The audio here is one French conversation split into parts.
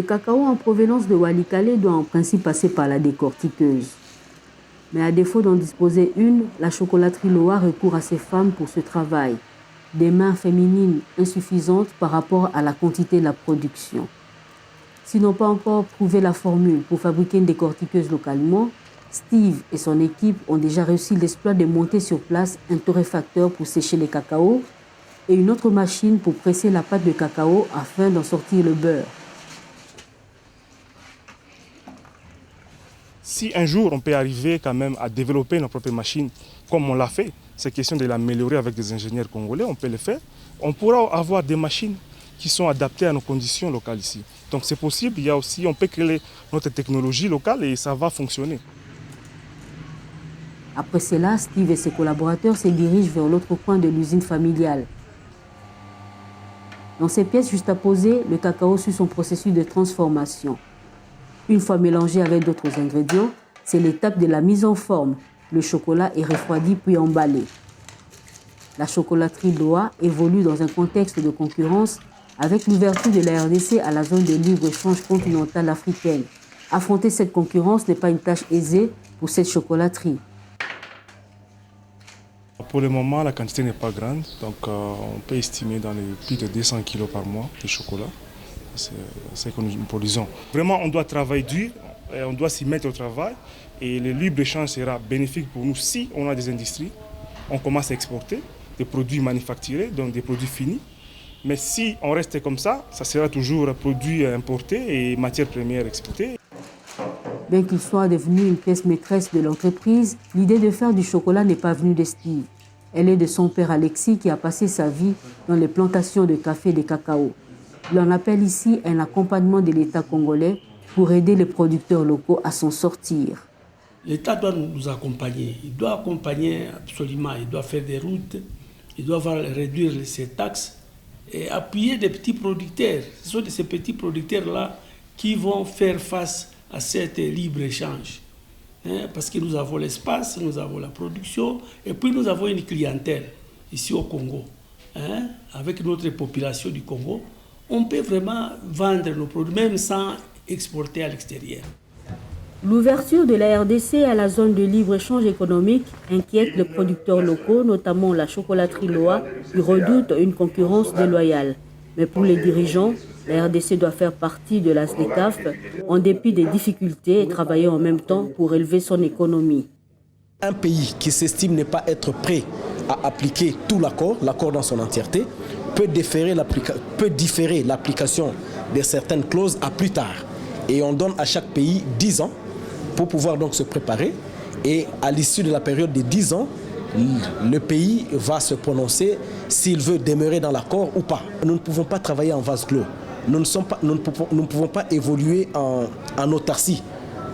cacao en provenance de Walikale doit en principe passer par la décortiqueuse. Mais à défaut d'en disposer une, la chocolaterie Loa recourt à ses femmes pour ce travail. Des mains féminines insuffisantes par rapport à la quantité de la production. S'ils n'ont pas encore trouvé la formule pour fabriquer une décortiqueuse localement, Steve et son équipe ont déjà réussi l'exploit de monter sur place un torréfacteur pour sécher les cacaos et une autre machine pour presser la pâte de cacao afin d'en sortir le beurre. Si un jour on peut arriver quand même à développer nos propres machines comme on l'a fait, c'est question de l'améliorer avec des ingénieurs congolais, on peut le faire. On pourra avoir des machines qui sont adaptées à nos conditions locales ici. Donc c'est possible, il y a aussi, on peut créer notre technologie locale et ça va fonctionner. Après cela, Steve et ses collaborateurs se dirigent vers l'autre coin de l'usine familiale. Dans ces pièces juste à poser, le cacao suit son processus de transformation. Une fois mélangé avec d'autres ingrédients, c'est l'étape de la mise en forme. Le chocolat est refroidi puis emballé. La chocolaterie Loa évolue dans un contexte de concurrence avec l'ouverture de la RDC à la zone de libre-échange continentale africaine. Affronter cette concurrence n'est pas une tâche aisée pour cette chocolaterie. Pour le moment, la quantité n'est pas grande, donc on peut estimer dans les plus de 200 kg par mois de chocolat. C'est ce que nous produisons. Vraiment, on doit travailler dur, on doit s'y mettre au travail et le libre-échange sera bénéfique pour nous si on a des industries. On commence à exporter des produits manufacturés, donc des produits finis. Mais si on reste comme ça sera toujours produits importés et matières premières exportées. Bien qu'il soit devenu une pièce maîtresse de l'entreprise, l'idée de faire du chocolat n'est pas venue de Steve. Elle est de son père Alexis qui a passé sa vie dans les plantations de café et de cacao. Il en appelle ici un accompagnement de l'État congolais pour aider les producteurs locaux à s'en sortir. L'État doit nous accompagner. Il doit accompagner absolument. Il doit faire des routes. Il doit réduire ses taxes et appuyer des petits producteurs. Ce sont ces petits producteurs-là qui vont faire face à cet libre-échange. Parce que nous avons l'espace, nous avons la production et puis nous avons une clientèle ici au Congo. Avec notre population du Congo, on peut vraiment vendre nos produits, même sans exporter à l'extérieur. L'ouverture de la RDC à la zone de libre-échange économique inquiète les producteurs locaux, notamment la chocolaterie Loa, qui redoute une concurrence déloyale. Mais pour les dirigeants, la RDC doit faire partie de la SLECAF en dépit des difficultés et travailler en même temps pour élever son économie. Un pays qui s'estime ne pas être prêt à appliquer tout l'accord dans son entièreté, peut différer l'application de certaines clauses à plus tard. Et on donne à chaque pays 10 ans pour pouvoir donc se préparer. Et à l'issue de la période de 10 ans, le pays va se prononcer s'il veut demeurer dans l'accord ou pas. Nous ne pouvons pas travailler en vase clos. Nous ne pouvons pas évoluer en autarcie.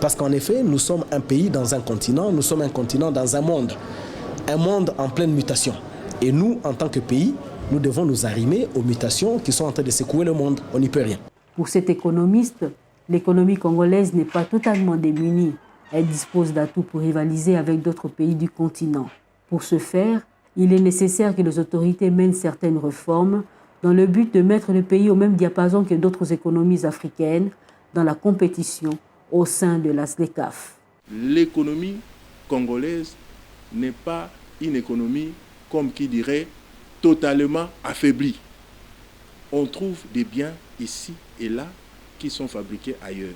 Parce qu'en effet, nous sommes un pays dans un continent, nous sommes un continent dans un monde en pleine mutation. Et nous, en tant que pays, nous devons nous arrimer aux mutations qui sont en train de secouer le monde. On n'y peut rien. Pour cet économiste, l'économie congolaise n'est pas totalement démunie. Elle dispose d'atouts pour rivaliser avec d'autres pays du continent. Pour ce faire, il est nécessaire que les autorités mènent certaines réformes dans le but de mettre le pays au même diapason que d'autres économies africaines dans la compétition au sein de la SLECAF. L'économie congolaise n'est pas une économie, comme qui dirait, totalement affaiblie. On trouve des biens ici et là qui sont fabriqués ailleurs.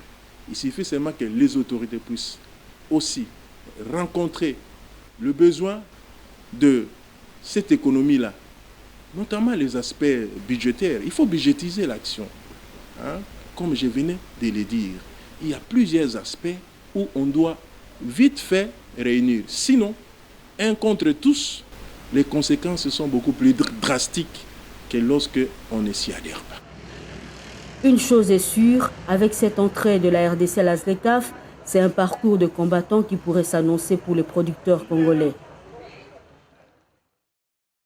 Il suffit seulement que les autorités puissent aussi rencontrer le besoin de cette économie-là, notamment les aspects budgétaires. Il faut budgétiser l'action. Comme je venais de le dire, il y a plusieurs aspects où on doit vite fait réunir. Sinon, un contre tous, les conséquences sont beaucoup plus drastiques que lorsque on ne s'y adhère pas. Une chose est sûre, avec cette entrée de la RDC à la SLECAF, c'est un parcours de combattants qui pourrait s'annoncer pour les producteurs congolais.